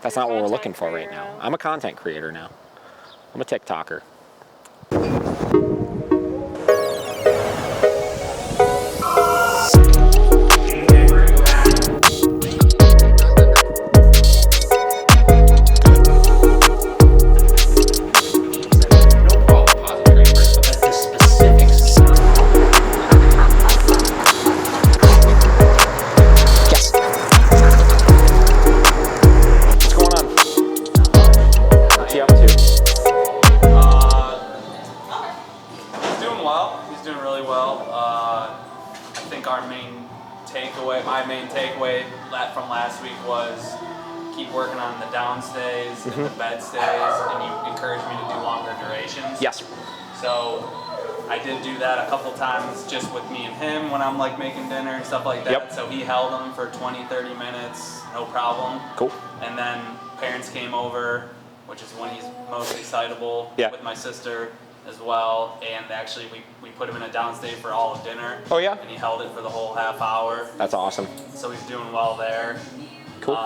That's not what we're looking for right now. I'm a content creator now. I'm a TikToker. My main takeaway from last week was keep working on the down stays and the bed stays, and you encouraged me to do longer durations. Yes. So I did do that a couple times just with me and him when I'm like making dinner and stuff like that. Yep. So he held them for 20, 30 minutes, no problem. Cool. And then parents came over, which is when he's most excitable, with my sister as well, and actually we put him in a downstay for all of dinner. Oh yeah? And he held it for the whole half hour. That's awesome. So he's doing well there. Cool.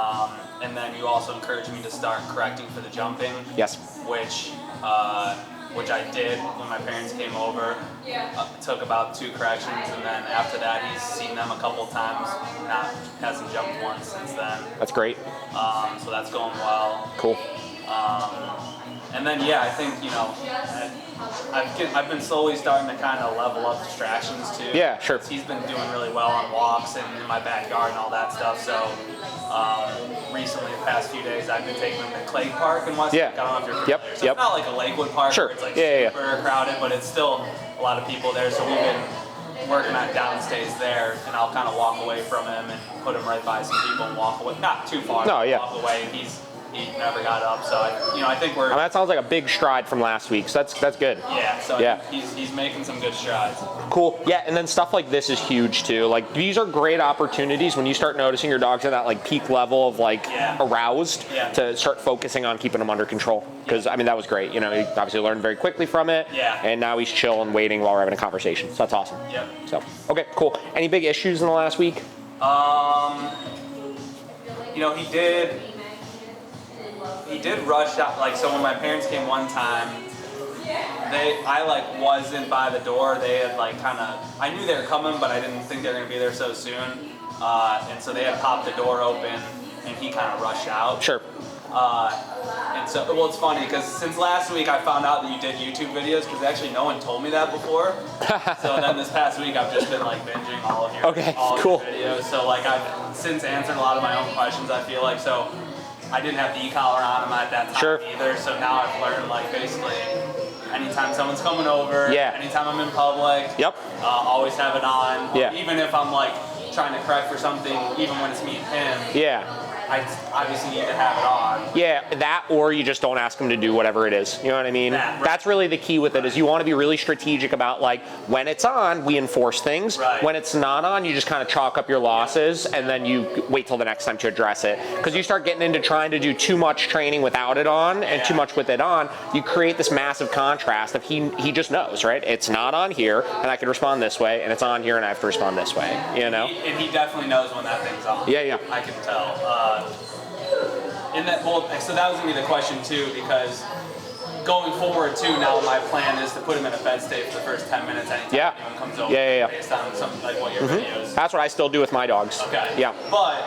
And then you also encouraged me to start correcting for the jumping. Yes. Which I did when my parents came over. Took about 2 corrections, and then after that he's seen them a couple times. Hasn't jumped once since then. That's great. So that's going well. Cool. And then I think I've been slowly starting to kind of level up distractions too. Yeah, sure. He's been doing really well on walks and in my backyard and all that stuff. So recently, the past few days, I've been taking him to Clay Park in West. I don't know if you're familiar. So it's not like a Lakewood Park where it's like super crowded, but it's still a lot of people there. So we've been working on downstays there, and I'll kind of walk away from him and put him right by some people and walk away. Not too far. No, walk away. He never got up, so I think we're. That sounds like a big stride from last week. So that's good. Yeah. So he's making some good strides. Cool. Yeah, and then stuff like this is huge too. Like these are great opportunities when you start noticing your dog's at that like peak level of like aroused to start focusing on keeping them under control. Because I mean that was great. You know, he obviously learned very quickly from it. Yeah. And now he's chill and waiting while we're having a conversation. So that's awesome. Yep. So okay, cool. Any big issues in the last week? He did rush out, like, so when my parents came one time, I wasn't by the door. They had I knew they were coming, but I didn't think they were gonna be there so soon. And so they had popped the door open, and he kind of rushed out. Sure. And so, well, it's funny because since last week I found out that you did YouTube videos, because actually no one told me that before. So then this past week I've just been binging all of your cool. videos. So I've since answered a lot of my own questions. I feel like so. I didn't have the e-collar on him at that time either, so now I've learned basically anytime someone's coming over, anytime I'm in public, always have it on. Even if I'm trying to correct for something, even when it's me and him. I obviously need to have it on. Yeah, that or you just don't ask them to do whatever it is. You know what I mean? That's really the key with it is you want to be really strategic about when it's on, we enforce things. When it's not on, you just kind of chalk up your losses and then you wait till the next time to address it. Because you start getting into trying to do too much training without it on and too much with it on, you create this massive contrast of he just knows, right? It's not on here and I can respond this way, and it's on here and I have to respond this way, you know? And he definitely knows when that thing's on. Yeah. I can tell. So that was going to be the question too, because going forward too, now my plan is to put him in a bed stay for the first 10 minutes anytime anyone comes over based on something like what your videos. That's what I still do with my dogs. Okay. Yeah. But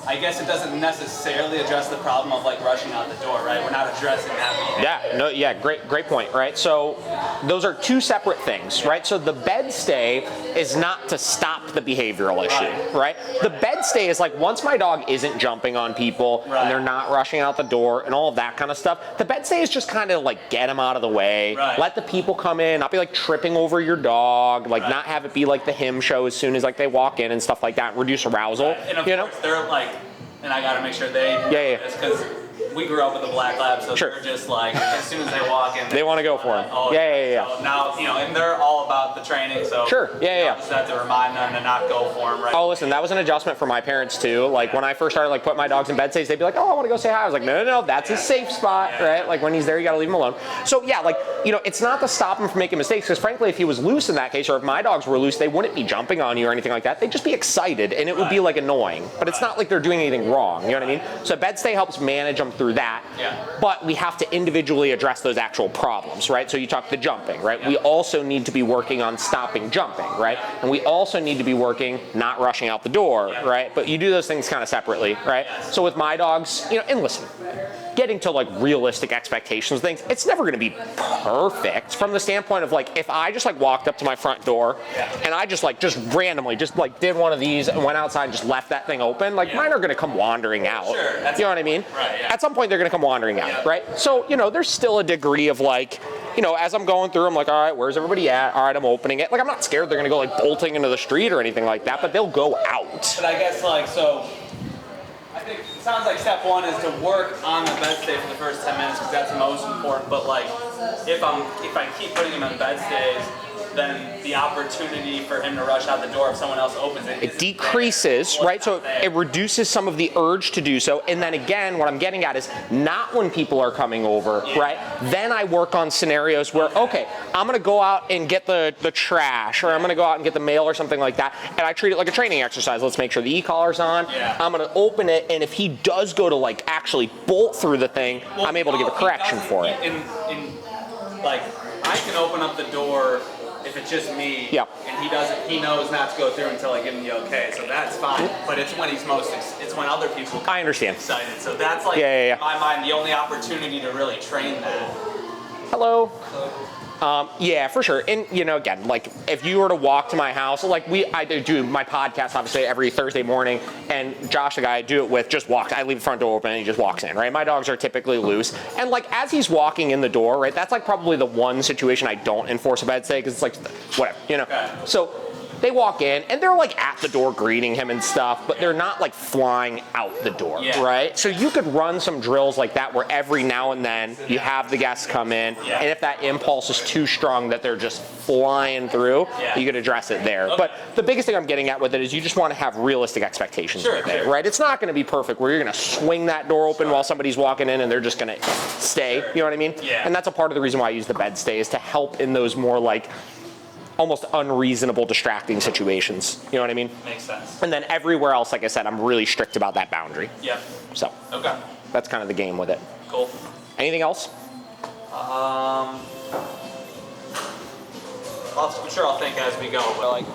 I guess it doesn't necessarily address the problem of rushing out the door, right? We're not addressing that. Great point, right? So those are two separate things, right? So the bed stay is not to stop the behavioral issue, right? The bed stay is once my dog isn't jumping on people and they're not rushing out the door and all of that kind of stuff, the bed stay is just kind of get them out of the way, let the people come in, not be tripping over your dog, not have it be the him show as soon as they walk in and stuff like that, reduce arousal. And of course, they're and I gotta make sure they because we grew up with a black lab, so they're just as soon as they walk in, they want to go for him. So now and they're all about the training. So just have to remind them to not go for him. Right. Oh, listen, that was an adjustment for my parents too. When I first started putting my dogs in bed stays, they'd be like, "Oh, I want to go say hi." I was like, "No, that's a safe spot, right? When he's there, you gotta leave him alone." So it's not to stop him from making mistakes, because frankly, if he was loose in that case, or if my dogs were loose, they wouldn't be jumping on you or anything like that. They'd just be excited, and it would be annoying. But it's not like they're doing anything wrong. You know what I mean? So bed stay helps manage them through that. But we have to individually address those actual problems, right? So you talk the jumping, right? We also need to be working on stopping jumping, right? And we also need to be working not rushing out the door, right? But you do those things kind of separately, right? So with my dogs, you know, and listen, getting to like realistic expectations things, it's never going to be perfect from the standpoint of like, if I just like walked up to my front door and I just randomly did one of these and went outside and just left that thing open, like mine are going to come wandering out. Sure, you know what I mean? Right, At some point they're going to come wandering out, right? So, you know, there's still a degree of like, you know, as I'm going through, I'm like, all right, where's everybody at? All right, I'm opening it. Like, I'm not scared they're going to go like bolting into the street or anything like that, but they'll go out. But I guess like, so I think it sounds like step one is to work on the bed stay for the first 10 minutes because that's most important. But like, if I keep putting him in bed stays, then the opportunity for him to rush out the door if someone else opens it decreases, right? So it reduces some of the urge to do so. And then again, what I'm getting at is not when people are coming over, right? Then I work on scenarios where, okay, I'm gonna go out and get the trash, or I'm gonna go out and get the mail or something like that, and I treat it like a training exercise. Let's make sure the e-collar's on. I'm gonna open it, and if he does go to like actually bolt through the thing, I'm able to give a correction for it. Like, I can open up the door if it's just me, and he knows not to go through until I give him the okay, so that's fine. But it's when it's when other people I understand. Excited. So that's like, in my mind, the only opportunity to really train that. Hello. Yeah, for sure. And you know, again, like if you were to walk to my house, like I do my podcast obviously every Thursday morning, and Josh, the guy I do it with, just walks. I leave the front door open and he just walks in, right? My dogs are typically loose, and like as he's walking in the door, right, that's like probably the one situation I don't enforce a bed stay because it's like whatever, you know. So they walk in and they're like at the door greeting him and stuff, but they're not like flying out the door, right? So you could run some drills like that where every now and then you have the guests come in, and if that impulse is too strong that they're just flying through, you could address it there. But the biggest thing I'm getting at with it is you just want to have realistic expectations with it, right? It's not going to be perfect where you're going to swing that door open while somebody's walking in and they're just going to stay, you know what I mean? And that's a part of the reason why I use the bed stay, is to help in those more like almost unreasonable, distracting situations. You know what I mean? Makes sense. And then everywhere else, like I said, I'm really strict about that boundary. So, that's kind of the game with it. Cool. Anything else? I'm sure I'll think as we go, but like,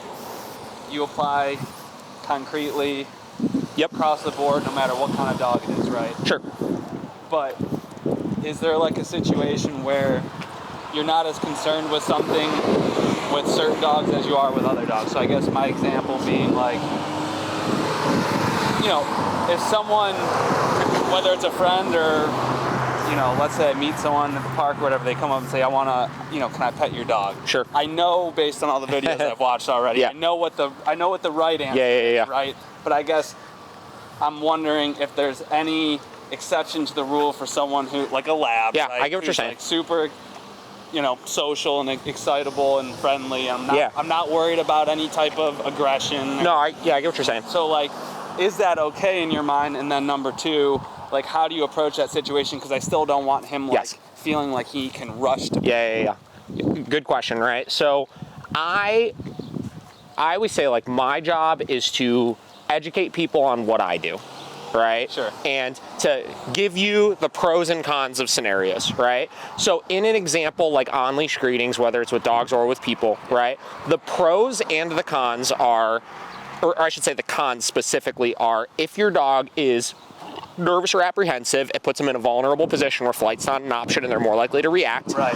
you apply concretely across the board, no matter what kind of dog it is, right? Sure. But is there like a situation where you're not as concerned with something with certain dogs as you are with other dogs? So I guess my example being like, you know, if someone, whether it's a friend or, you know, let's say I meet someone at the park or whatever, they come up and say, I want to, you know, can I pet your dog? Sure. I know based on all the videos I've watched already, I know what the right answer is, right? But I guess I'm wondering if there's any exception to the rule for someone who, like a lab, I get what you're saying. Like super, you know, social and excitable and friendly. I'm not worried about any type of aggression. No, I get what you're saying. So like, is that okay in your mind? And then number two, like, how do you approach that situation? Because I still don't want him like feeling like he can rush to. Good question, right? So I always say like my job is to educate people on what I do. Right? Sure. And to give you the pros and cons of scenarios, right? So in an example like on-leash greetings, whether it's with dogs or with people, right? The pros and the cons are, or I should say the cons specifically are, if your dog is nervous or apprehensive, it puts them in a vulnerable position where flight's not an option and they're more likely to react. Right.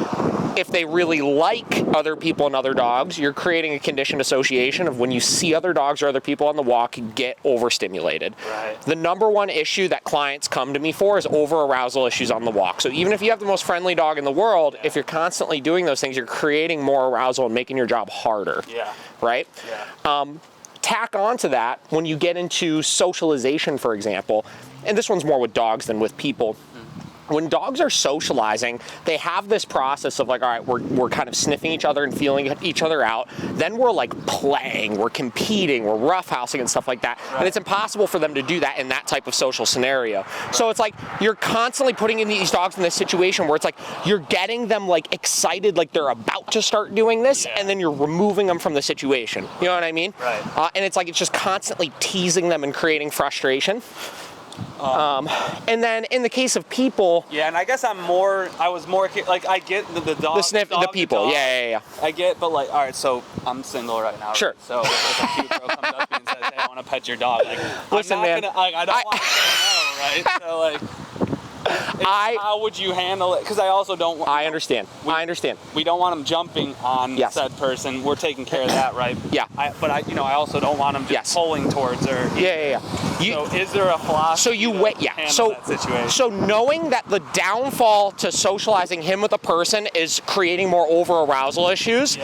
If they really like other people and other dogs, you're creating a conditioned association of when you see other dogs or other people on the walk, get overstimulated. Right. The number one issue that clients come to me for is over-arousal issues on the walk. So even if you have the most friendly dog in the world, if you're constantly doing those things, you're creating more arousal and making your job harder. Right? Tack on to that when you get into socialization, for example, and this one's more with dogs than with people. When dogs are socializing, they have this process of like, all right, we're kind of sniffing each other and feeling each other out. Then we're like playing, we're competing, we're roughhousing and stuff like that. And it's impossible for them to do that in that type of social scenario. So it's like you're constantly putting in these dogs in this situation where it's like you're getting them like excited, like they're about to start doing this, and then you're removing them from the situation. You know what I mean? Right. And it's like it's just constantly teasing them and creating frustration. And then in the case of people, yeah, and I guess I was more like I get the dog, the sniff, the people, yeah. I get, but like, all right, so I'm single right now. Sure. Right? So if a cute girl comes up to me and says, "Hey, I want to pet your dog," like, listen, I'm not man, gonna, like, I don't want to say no, right? So like. How would you handle it? Because I also don't want... I understand. We don't want them jumping on said person. We're taking care of that, right? Yeah. But I also don't want them just pulling towards her. Yeah. So is there a philosophy so you wait, that situation? So knowing that the downfall to socializing him with a person is creating more over-arousal issues,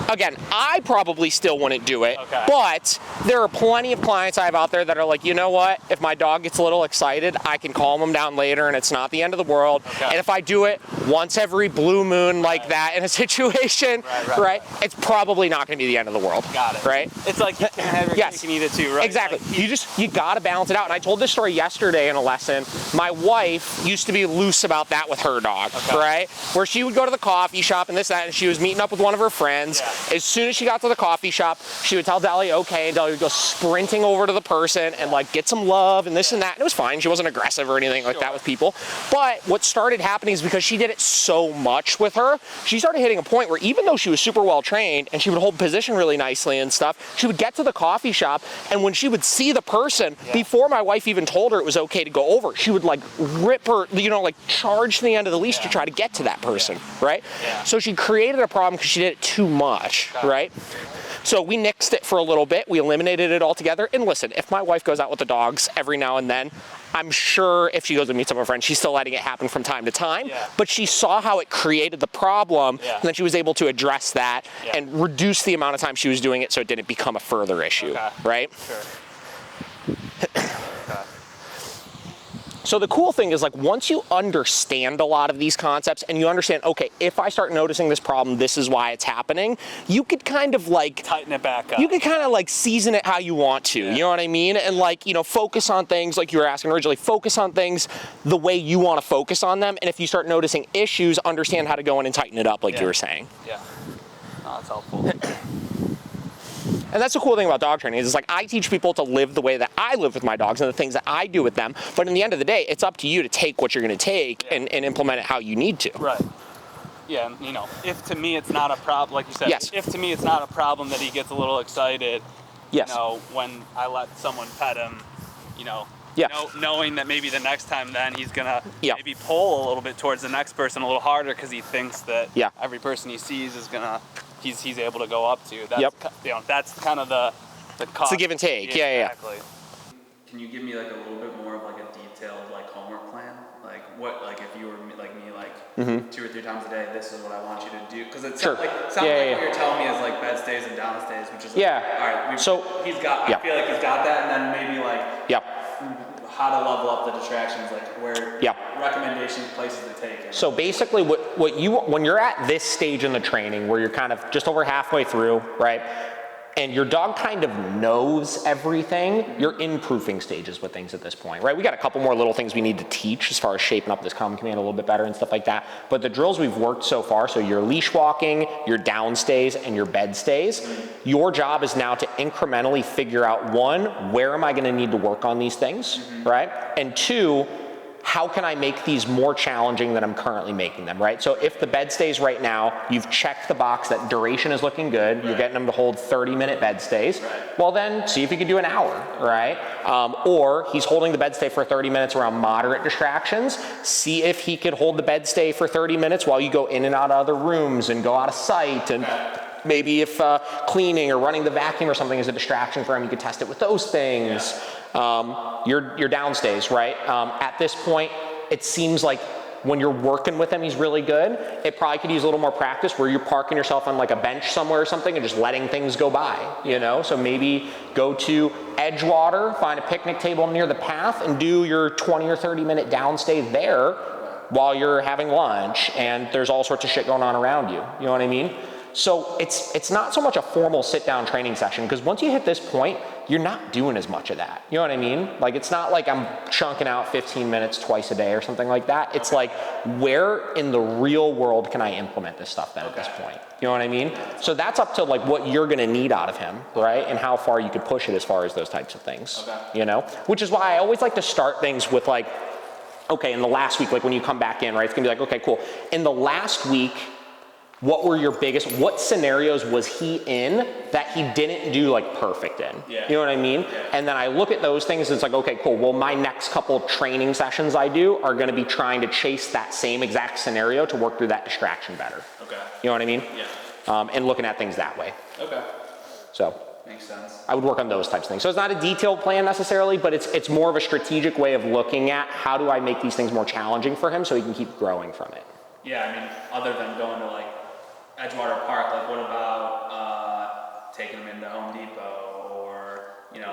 again, I probably still wouldn't do it, but there are plenty of clients I have out there that are like, you know what, if my dog gets a little excited, I can calm him down later and it's not the end of the world. And if I do it once every blue moon like that in a situation, right, it's probably not going to be the end of the world. Got it. Right? It's like you can have your cake and eat it too, right? Exactly. Like, you got to balance it out. And I told this story yesterday in a lesson. My wife used to be loose about that with her dog, right? Where she would go to the coffee shop and this, that, and she was meeting up with one of her friends. As soon as she got to the coffee shop, she would tell Deli, okay, and Deli would go sprinting over to the person and like get some love and this and that. And it was fine. She wasn't aggressive or anything like that with people. But what started happening is because she did it so much with her, she started hitting a point where even though she was super well trained and she would hold position really nicely and stuff, she would get to the coffee shop and when she would see the person, before my wife even told her it was okay to go over, she would like rip her, you know, like charge to the end of the leash to try to get to that person, right? So she created a problem because she did it too much. Right? So we nixed it for a little bit. We eliminated it altogether. And listen, if my wife goes out with the dogs every now and then, I'm sure if she goes and meets up with a friend, she's still letting it happen from time to time. But she saw how it created the problem, and then she was able to address that and reduce the amount of time she was doing it so it didn't become a further issue. Right? So the cool thing is, like, once you understand a lot of these concepts and you understand, okay, if I start noticing this problem, this is why it's happening, you could kind of like tighten it back up. You could kind of like season it how you want to, you know what I mean? And like, you know, focus on things like you were asking originally, focus on things the way you want to focus on them. And if you start noticing issues, understand how to go in and tighten it up like you were saying. Yeah, no, that's helpful. And that's the cool thing about dog training is it's like I teach people to live the way that I live with my dogs and the things that I do with them. But in the end of the day, it's up to you to take what you're going to take and implement it how you need to. Right. Yeah, and you know, if to me it's not a problem, like you said, if to me it's not a problem that he gets a little excited, you know, when I let someone pet him, you know, knowing that maybe the next time then he's going to maybe pull a little bit towards the next person a little harder because he thinks that every person he sees is going to, he's able to go up to. That's, you know, that's kind of the cost. It's a give and take. Exactly. Can you give me like a little bit more of like a detailed like homework plan? Like what, like if you were like me, like 2 or 3 times a day, this is what I want you to do. Because it sounds like what you're telling me is like bed stays and down stays, which is like, all right. So he's got. I feel like he's got that, and then maybe like how to level up the distractions, like where recommendations, places to take. So basically, when you're at this stage in the training, where you're kind of just over halfway through, right? And your dog kind of knows everything, you're in proofing stages with things at this point, right? We got a couple more little things we need to teach as far as shaping up this common command a little bit better and stuff like that. But the drills we've worked so far, so your leash walking, your down stays, and your bed stays, your job is now to incrementally figure out, 1, where am I gonna need to work on these things, right? And 2, how can I make these more challenging than I'm currently making them, right? So if the bed stays right now, you've checked the box that duration is looking good, you're getting them to hold 30-minute bed stays, well then see if you can do an hour, right? Or he's holding the bed stay for 30 minutes around moderate distractions, see if he could hold the bed stay for 30 minutes while you go in and out of other rooms and go out of sight, and maybe if cleaning or running the vacuum or something is a distraction for him, you could test it with those things. Your downstays, right? At this point, it seems like when you're working with him, he's really good. It probably could use a little more practice where you're parking yourself on like a bench somewhere or something and just letting things go by, you know? So maybe go to Edgewater, find a picnic table near the path and do your 20 or 30 minute downstay there while you're having lunch and there's all sorts of shit going on around you. You know what I mean? So it's not so much a formal sit-down training session, because once you hit this point, you're not doing as much of that. You know what I mean? Like, it's not like I'm chunking out 15 minutes twice a day or something like that. It's like, where in the real world can I implement this stuff then at this point? You know what I mean? So that's up to like what you're gonna need out of him, right? And how far you could push it as far as those types of things, you know? Which is why I always like to start things with like, okay, in the last week, like when you come back in, right? It's gonna be like, okay, cool. In the last week, what scenarios was he in that he didn't do like perfect in? You know what I mean? And then I look at those things and it's like, okay, cool. Well, my next couple of training sessions I do are gonna be trying to chase that same exact scenario to work through that distraction better. You know what I mean? And looking at things that way. So. Makes sense. I would work on those types of things. So it's not a detailed plan necessarily, but it's more of a strategic way of looking at how do I make these things more challenging for him so he can keep growing from it. Yeah, I mean, other than going to like Edgewater Park, like what about taking him into Home Depot or, you know,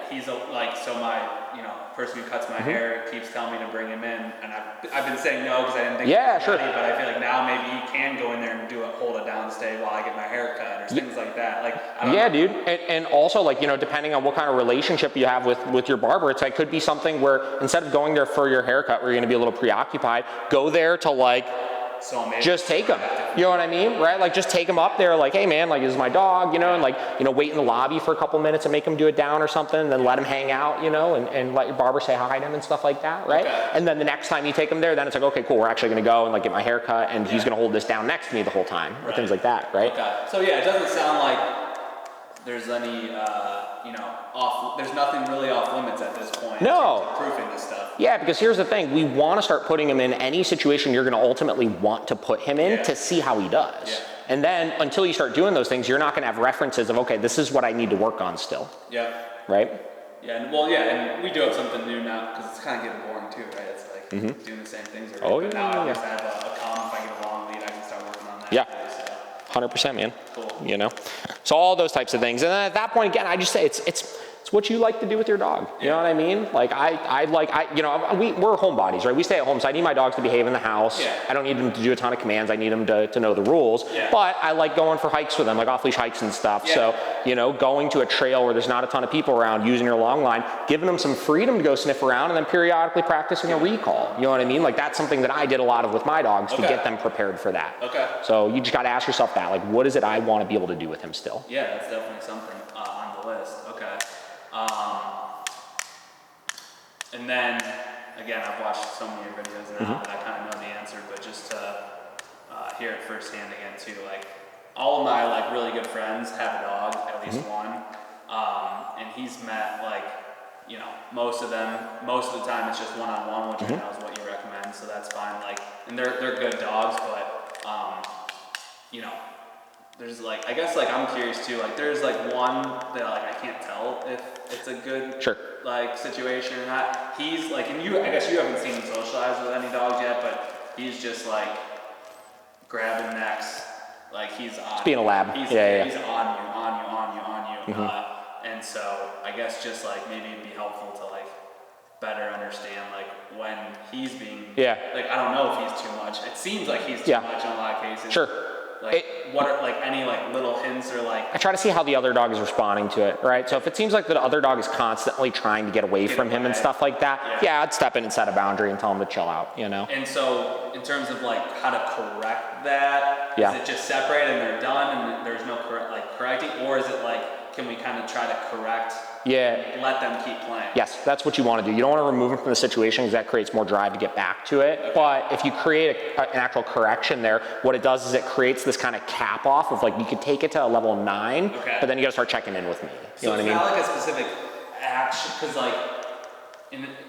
he's like, so my, you know, person who cuts my hair keeps telling me to bring him in, and I've been saying no because I didn't think but I feel like now maybe he can go in there and hold it down, stay while I get my hair cut or things like that. Like, I don't know. Dude, and also like, you know, depending on what kind of relationship you have with your barber, it's like could be something where instead of going there for your haircut where you're gonna be a little preoccupied, go there to like just take him. You know what I mean? Right? Like just take him up there like, hey man, like this is my dog, you know, and like, you know, wait in the lobby for a couple minutes and make him do it down or something, and then let him hang out, you know, and let your barber say hi to him and stuff like that, right? And then the next time you take him there, then it's like, okay, cool, we're actually gonna go and like get my hair cut and he's gonna hold this down next to me the whole time, or things like that, right? So yeah, it doesn't sound like there's any, you know, there's nothing really off limits at this point. No. Proofing this stuff. Yeah, because here's the thing, we want to start putting him in any situation you're going to ultimately want to put him in to see how he does. And then until you start doing those things, you're not going to have references of, okay, this is what I need to work on still. Right? Yeah, and well, and we do have something new now because it's kind of getting boring too, right? It's like doing the same things every day. Now I just have a calm, if I get a long lead, I can start working on that. 100%, man. Cool. You know, so all those types of things, and then at that point, again, I just say it's what you like to do with your dog. You know what I mean? Like you know, we're homebodies, right? We stay at home, so I need my dogs to behave in the house. I don't need them to do a ton of commands. I need them to know the rules. But I like going for hikes with them, like off-leash hikes and stuff. So, you know, going to a trail where there's not a ton of people around, using your long line, giving them some freedom to go sniff around, and then periodically practicing a recall. You know what I mean? Like that's something that I did a lot of with my dogs to get them prepared for that. So you just got to ask yourself that, like, what is it I want to be able to do with him still? Yeah, that's definitely something on the list. And then, again, I've watched so many of your videos now that I kind of know the answer, but just to hear it firsthand again too, like all of my like really good friends have a dog, at least one, and he's met like, you know, most of the time it's just one-on-one, which I know is what you recommend, so that's fine. Like, and they're good dogs, but you know, there's like, I guess like I'm curious too, like there's like one that like I can't tell if it's a good like situation or not. He's like, and I guess you haven't seen him socialize with any dogs yet, but he's just like grabbing necks, like he's on. Being a lab. He's on you. And so I guess just like maybe it'd be helpful to like better understand like when he's being like, I don't know if he's too much. It seems like he's too much in a lot of cases. Like, what are like any like little hints or like? I try to see how the other dog is responding to it, right? So if it seems like the other dog is constantly trying to get away from him and stuff like that, I'd step in and set a boundary and tell him to chill out, you know? And so in terms of like how to correct that, is it just separate and they're done and there's no correcting, or is it like, can we kind of try to correct? Let them keep playing. Yes, that's what you want to do. You don't want to remove them from the situation because that creates more drive to get back to it. But if you create an actual correction there, what it does is it creates this kind of cap off of like, you could take it to a level 9, but then you got to start checking in with me. You know what I mean? So it's not like a specific action, because like,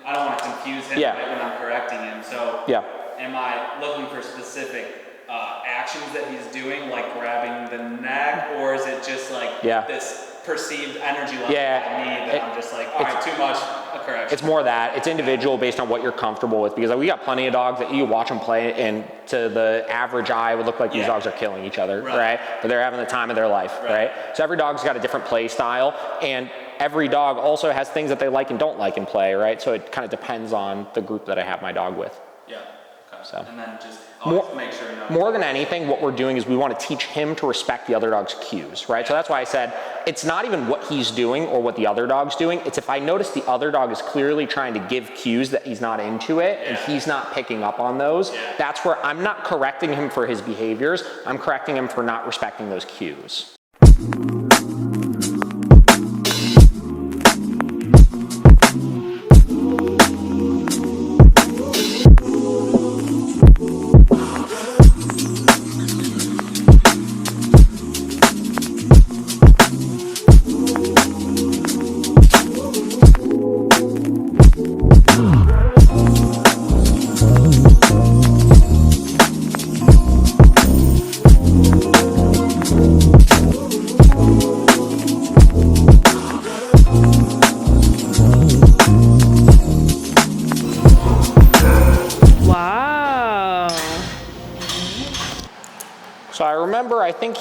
I don't want to confuse him right when I'm correcting him. So am I looking for specific actions that he's doing, like grabbing the neck, or is it just like this perceived energy level I need that I'm just like, all right, too much, a correction? It's more that. It's individual based on what you're comfortable with, because we got plenty of dogs that you watch them play and to the average eye would look like these dogs are killing each other, right? But they're having the time of their life, right? So every dog's got a different play style, and every dog also has things that they like and don't like in play, right? So it kind of depends on the group that I have my dog with. So. And then just always make sure more than anything, what we're doing is we want to teach him to respect the other dog's cues, right? So that's why I said it's not even what he's doing or what the other dog's doing. It's if I notice the other dog is clearly trying to give cues that he's not into it and he's not picking up on those, that's where I'm not correcting him for his behaviors. I'm correcting him for not respecting those cues. So I remember, I think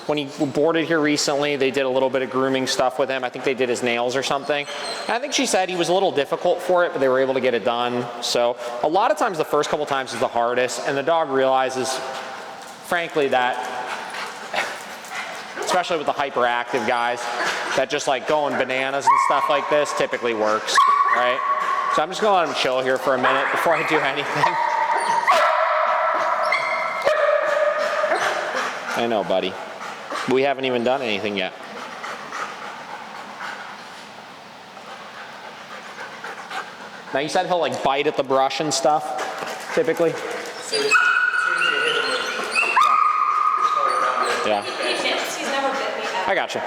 when he boarded here recently, they did a little bit of grooming stuff with him. I think they did his nails or something. And I think she said he was a little difficult for it, but they were able to get it done. So a lot of times, the first couple times is the hardest, and the dog realizes, frankly, that, especially with the hyperactive guys, that just like going bananas and stuff like this typically works, right? So I'm just gonna let him chill here for a minute before I do anything. I know, buddy. We haven't even done anything yet. Now you said he'll like bite at the brush and stuff, typically? Yeah. He's never bit me ever. I gotcha.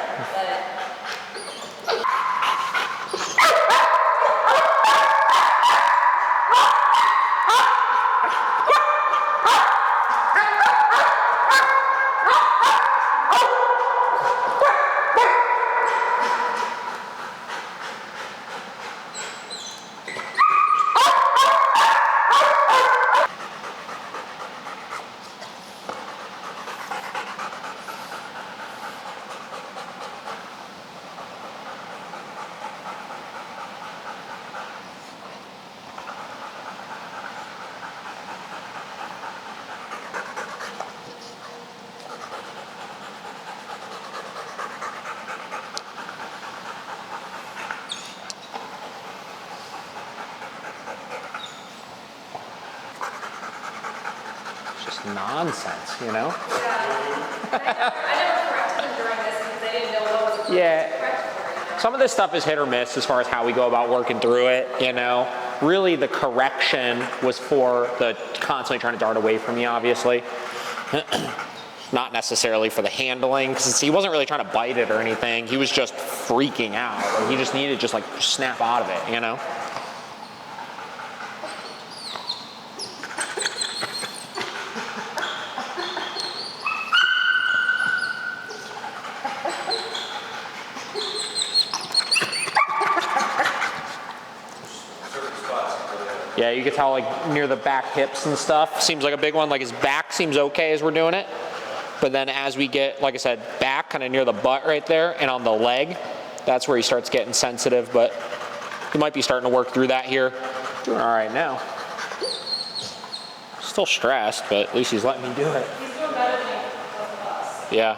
Nonsense, you know? Yeah. I never corrected them during this because they didn't know what was Yeah. Some of this stuff is hit or miss as far as how we go about working through it, you know? Really, the correction was for the constantly trying to dart away from me, obviously. Not necessarily for the handling, because he wasn't really trying to bite it or anything. He was just freaking out. He just needed to just like snap out of it, you know? Yeah, you can tell like near the back hips and stuff seems like a big one. Like his back seems okay as we're doing it. But then as we get, like I said, back kind of near the butt right there and on the leg, that's where he starts getting sensitive. But he might be starting to work through that here. Doing all right now. Still stressed, but at least he's letting me do it. He's doing better than us. Yeah.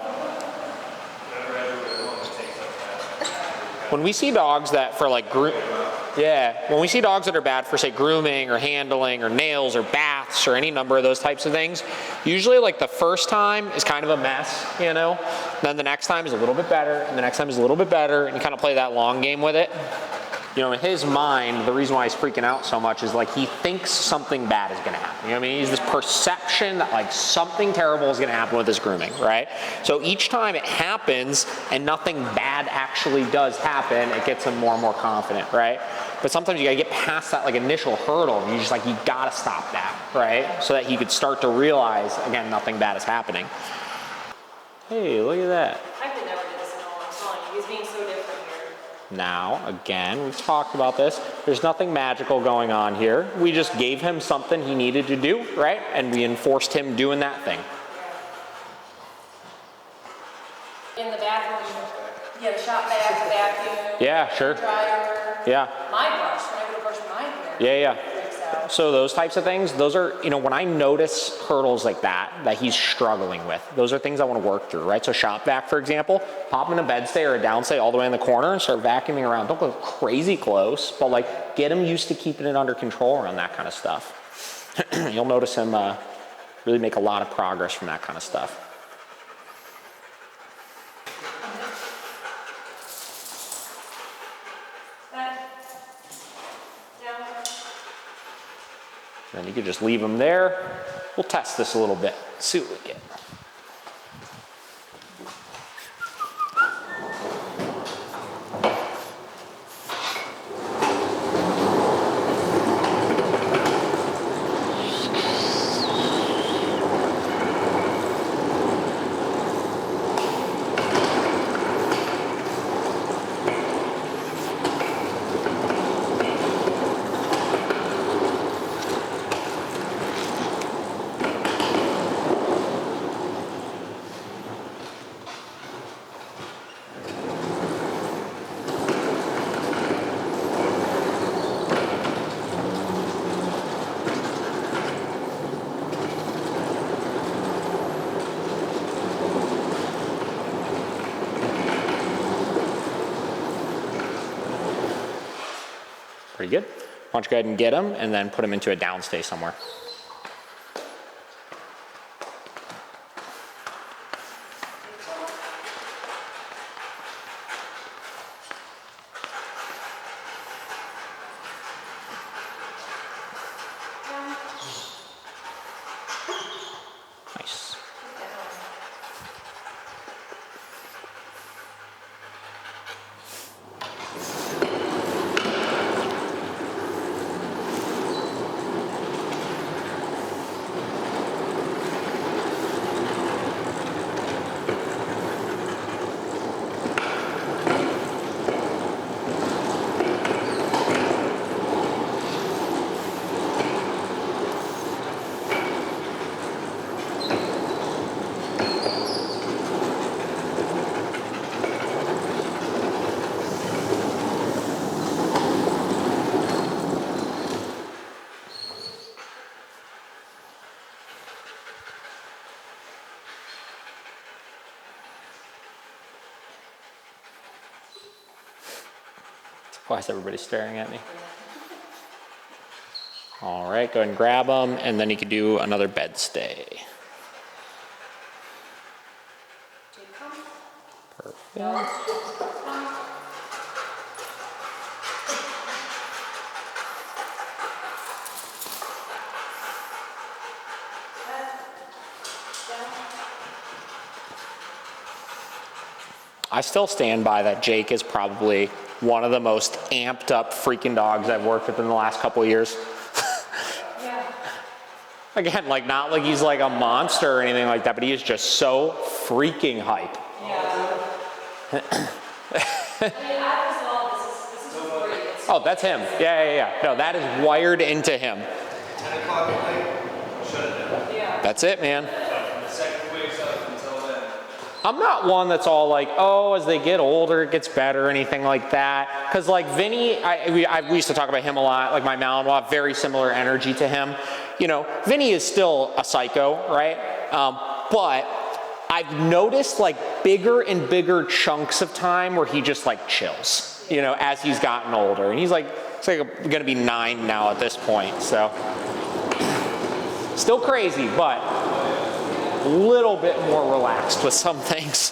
When we see dogs that for like when we see dogs that are bad for say grooming or handling or nails or baths or any number of those types of things, usually like the first time is kind of a mess, you know? Then the next time is a little bit better, and the next time is a little bit better, and you kind of play that long game with it. You know, in his mind, the reason why he's freaking out so much is like he thinks something bad is gonna happen. You know what I mean? He's this perception that like something terrible is gonna happen with his grooming, right? So each time it happens and nothing bad actually does happen, it gets him more and more confident, right? But sometimes you gotta get past that like initial hurdle, and you just like, you gotta stop that, right? So that he could start to realize, again, nothing bad is happening. Hey, look at that. I could never do this at all, I'm telling you. He's being so different here. Now, again, we've talked about this. There's nothing magical going on here. We just gave him something he needed to do, right? And we enforced him doing that thing. In the bathroom, you had a shop vac, a vacuum. Yeah, sure. Dryer. Yeah. My brush, when I go to brush my hair. Yeah, yeah. Freaks out. So those types of things, those are, you know, when I notice hurdles like that he's struggling with, those are things I want to work through, right? So shop vac, for example, pop him in a bed stay or a down stay all the way in the corner and start vacuuming around. Don't go crazy close, but like get him used to keeping it under control around that kind of stuff. You'll notice him really make a lot of progress from that kind of stuff. Then you could just leave them there. We'll test this a little bit, see what we get. Pretty good. Why don't you go ahead and get them and then put them into a downstay somewhere. Nice. Why is everybody staring at me? All right, go ahead and grab them, and then you can do another bed stay. Perfect. I still stand by that Jake is probably one of the most amped up freaking dogs I've worked with in the last couple of years. Yeah. Again, like not like he's like a monster or anything like that, but he is just so freaking hype. Yeah. I mean, this is great. Oh, that's him. Yeah. No, that is wired into him. 10 o'clock at night, shut it down. Yeah. That's it, man. From the second wakes up until then. I'm not one that's all like, oh, as they get older, it gets better or anything like that. Because like Vinny, we used to talk about him a lot, like my Malinois, very similar energy to him. You know, Vinny is still a psycho, right? But I've noticed like bigger and bigger chunks of time where he just like chills, you know, as he's gotten older. And he's like gonna be 9 now at this point, so. Still crazy, but a little bit more relaxed with some things.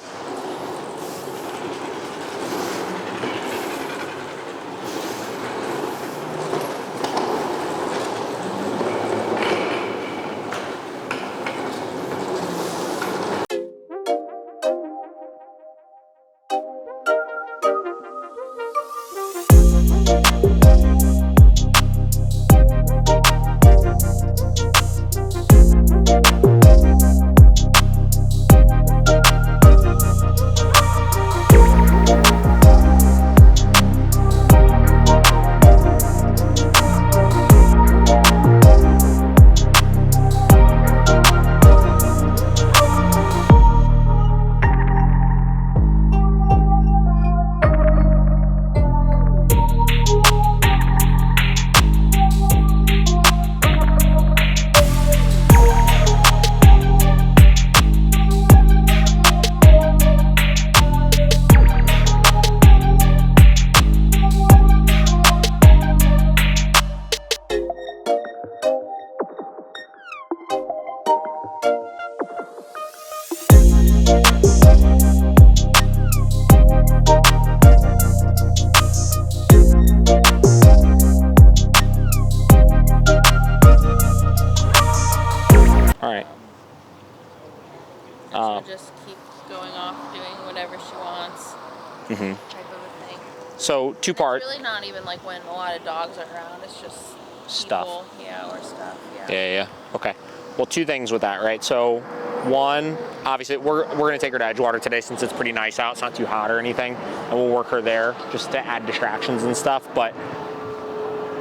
And she'll just keep going off doing whatever she wants. Type of a thing. So two-part. It's really not even like when a lot of dogs are around. It's just Stuff. people, yeah, or stuff. Yeah. Okay. Well, two things with that, right? So, one, obviously, we're going to take her to Edgewater today since it's pretty nice out. It's not too hot or anything, and we'll work her there just to add distractions and stuff. But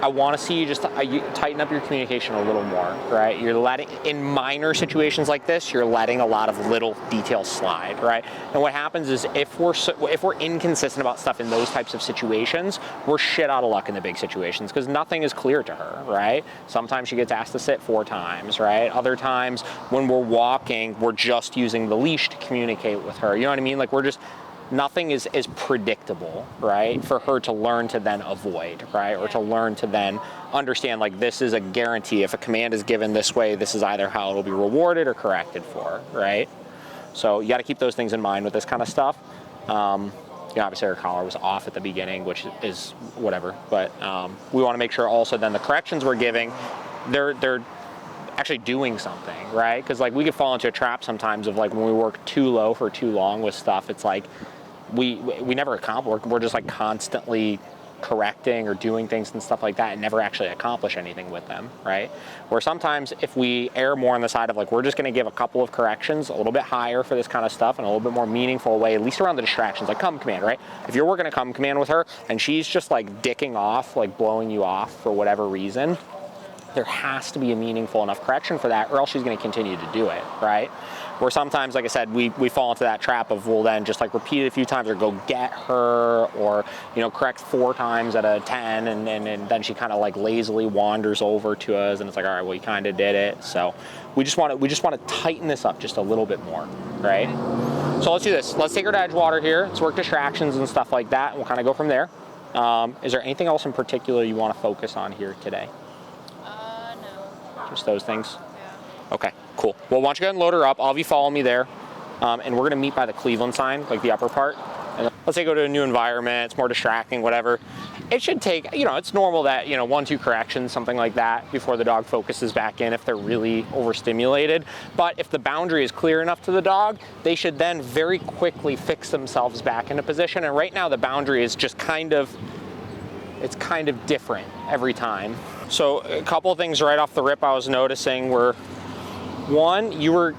I want to see you just you tighten up your communication a little more, right? You're letting, in minor situations like this, you're letting a lot of little details slide, right? And what happens is if we're inconsistent about stuff in those types of situations, we're shit out of luck in the big situations because nothing is clear to her, right? Sometimes she gets asked to sit 4 times, right? Other times when we're walking, we're just using the leash to communicate with her. You know what I mean? Like nothing is predictable, right? For her to learn to then avoid, right? Or to learn to then understand, like, this is a guarantee. If a command is given this way, this is either how it'll be rewarded or corrected for, right? So you got to keep those things in mind with this kind of stuff. You know, obviously her collar was off at the beginning, which is whatever. But we want to make sure also then the corrections we're giving, they're actually doing something, right? Because like we could fall into a trap sometimes of like when we work too low for too long with stuff, it's like we never accomplish. We're just like constantly correcting or doing things and stuff like that and never actually accomplish anything with them, right? Where sometimes if we err more on the side of like we're just going to give a couple of corrections a little bit higher for this kind of stuff in a little bit more meaningful way, at least around the distractions, like come command, right? If you're working a come command with her and she's just like dicking off, like blowing you off for whatever reason, there has to be a meaningful enough correction for that or else she's going to continue to do it, right? Where sometimes, like I said, we fall into that trap of we'll then just like repeat it a few times or go get her or, you know, correct 4 times out of 10 and then she kind of like lazily wanders over to us and it's like, all right, well, you kind of did it. So we just want to tighten this up just a little bit more, right? So let's do this. Let's take her to Edgewater here. Let's work distractions and stuff like that and we'll kind of go from there. Is there anything else in particular you want to focus on here today? No. Just those things? Yeah. Okay, cool. Well, why don't you go ahead and load her up. All of you follow me there. And we're going to meet by the Cleveland sign, like the upper part. And let's say go to a new environment, it's more distracting, whatever. It should take, you know, it's normal that, you know, 1-2 corrections, something like that, before the dog focuses back in if they're really overstimulated. But if the boundary is clear enough to the dog, they should then very quickly fix themselves back into position. And right now the boundary is just it's kind of different every time. So a couple of things right off the rip I was noticing were, one, you were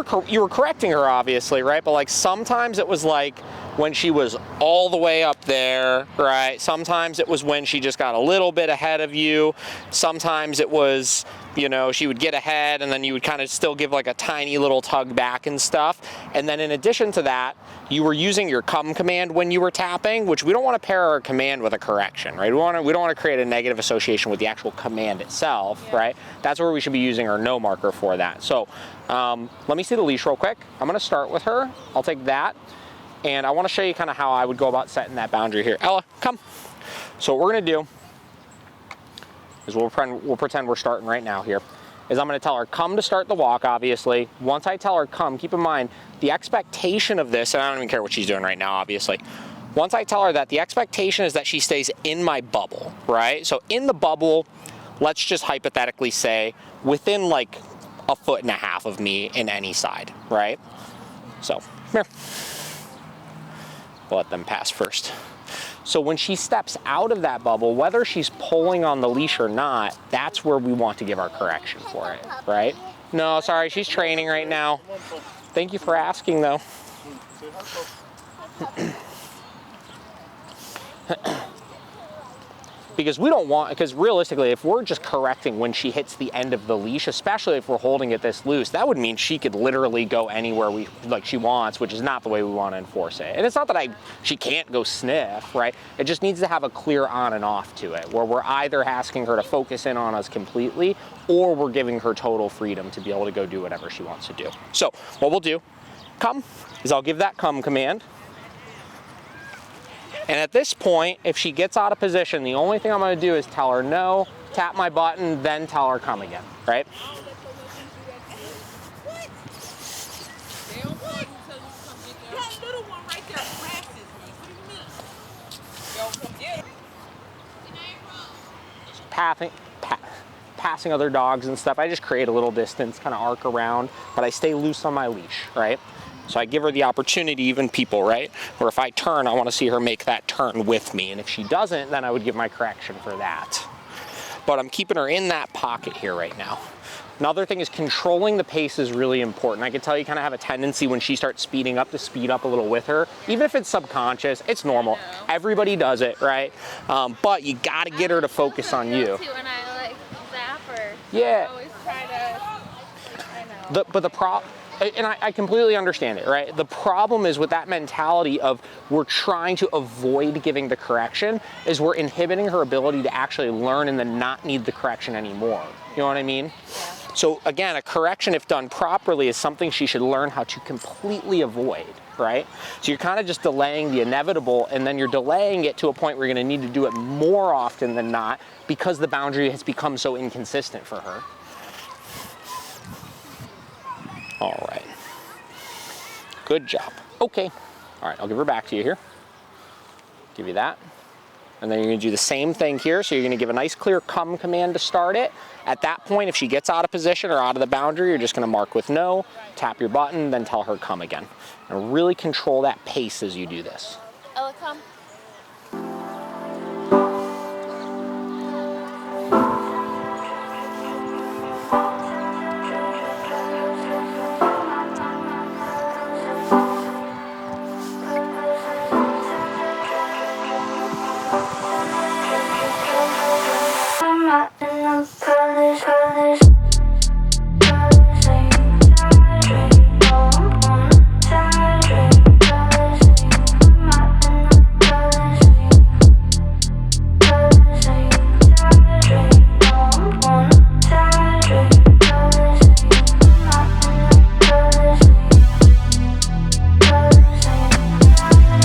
correcting her obviously, right? But like sometimes it was like when she was all the way up there, right? Sometimes it was when she just got a little bit ahead of you. Sometimes it was, you know, she would get ahead and then you would kind of still give like a tiny little tug back and stuff. And then in addition to that, you were using your come command when you were tapping, which we don't want to pair our command with a correction, right? We don't want to create a negative association with the actual command itself, right? That's where we should be using our no marker for that. So let me see the leash real quick. I'm going to start with her. I'll take that. And I want to show you kind of how I would go about setting that boundary here. Ella, come. So what we're going to do is we'll pretend we're starting right now here, is I'm going to tell her come to start the walk, obviously. Once I tell her come, keep in mind, the expectation of this, and I don't even care what she's doing right now, obviously. Once I tell her that, the expectation is that she stays in my bubble, right? So in the bubble, let's just hypothetically say within like 1.5 feet of me in any side, right? So, come here. We'll let them pass first. So when she steps out of that bubble, whether she's pulling on the leash or not, that's where we want to give our correction for it, right? No, sorry, she's training right now. Thank you for asking, though. Because we don't want, because realistically, if we're just correcting when she hits the end of the leash, especially if we're holding it this loose, that would mean she could literally go anywhere she wants, which is not the way we want to enforce it. And it's not that she can't go sniff, right? It just needs to have a clear on and off to it, where we're either asking her to focus in on us completely, or we're giving her total freedom to be able to go do whatever she wants to do. So what we'll do, come, is I'll give that come command. And at this point, if she gets out of position, the only thing I'm going to do is tell her no, tap my button, then tell her come again, right? passing other dogs and stuff, I just create a little distance, kind of arc around, but I stay loose on my leash, right? So I give her the opportunity, even people, right? Where if I turn, I want to see her make that turn with me. And if she doesn't, then I would give my correction for that. But I'm keeping her in that pocket here right now. Another thing is controlling the pace is really important. I can tell you kind of have a tendency when she starts speeding up to speed up a little with her. Even if it's subconscious, it's normal. Everybody does it, right? But you got to get her to focus on you. When I like zap her. Yeah. I always try to, I know. But the problem, and I completely understand it, right? The problem is with that mentality of we're trying to avoid giving the correction is we're inhibiting her ability to actually learn and then not need the correction anymore. You know what I mean? Yeah. So again, a correction, if done properly, is something she should learn how to completely avoid, right? So you're kind of just delaying the inevitable, and then you're delaying it to a point where you're going to need to do it more often than not because the boundary has become so inconsistent for her. All right. Good job. Okay. All right, I'll give her back to you here. Give you that. And then you're going to do the same thing here. So you're going to give a nice clear come command to start it. At that point, if she gets out of position or out of the boundary, you're just going to mark with no, tap your button, then tell her come again. And really control that pace as you do this. Ella, come.